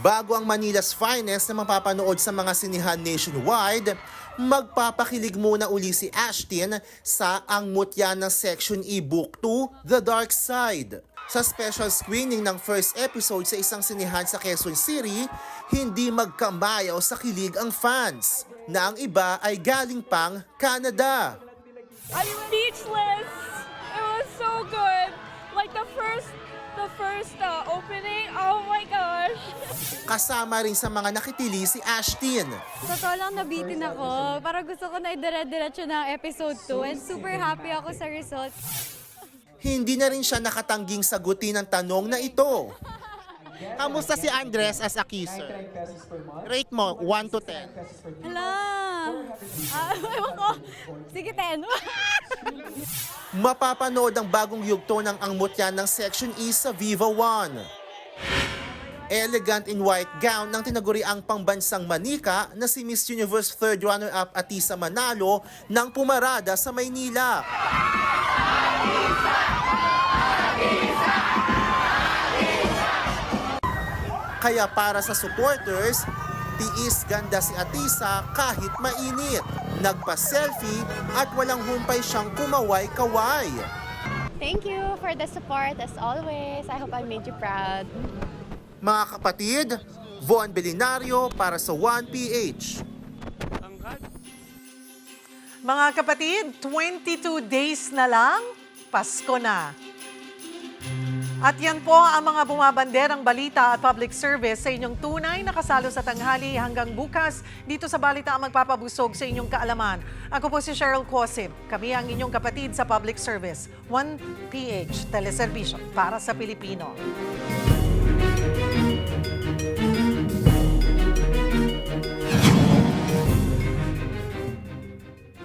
Bago ang Manila's Finest na mapapanood sa mga sinihan nationwide, magpapakilig muna uli si Ashtin sa Ang Mutya ng Section E Book 2, The Dark Side. Sa special screening ng first episode sa isang sinihan sa Quezon City, hindi magkamayaw sa kilig ang fans, na ang iba ay galing pang Canada. I'm speechless! It was so good! Like the first opening, oh my gosh! Kasama rin sa mga nakitili si Ashtin. Totoo lang nabitin ako. Para gusto ko na idire-diretso ng episode 2 and super happy ako sa results. Hindi na rin siya nakatangging sagutin ang tanong na ito. Kamusta si Andres as a kisser? Rate mo, 1 to 10. Hala! Ewan ko. Sige, 10. Mapapanood ang bagong yugto ng Ang Mutya ng Section E sa Viva One. Elegant in white gown ng tinaguriang pangbansang manika na si Miss Universe third runner-up Atisa Manalo nang pumarada sa Maynila. Kaya para sa supporters, tiis ganda si Atisa kahit mainit. Nagpa-selfie at walang humpay siyang kumaway-kaway. Thank you for the support as always. I hope I made you proud. Mga kapatid, Von Belinario para sa 1PH. Mga kapatid, 22 days na lang, Pasko na. At yan po ang mga bumabanderang balita at public service sa inyong tunay na kasalo sa tanghali hanggang bukas dito sa Balita ang magpapabusog sa inyong kaalaman. Ako po si Cheryl Cosip. Kami ang inyong kapatid sa public service. 1PH, teleservisyo para sa Pilipino.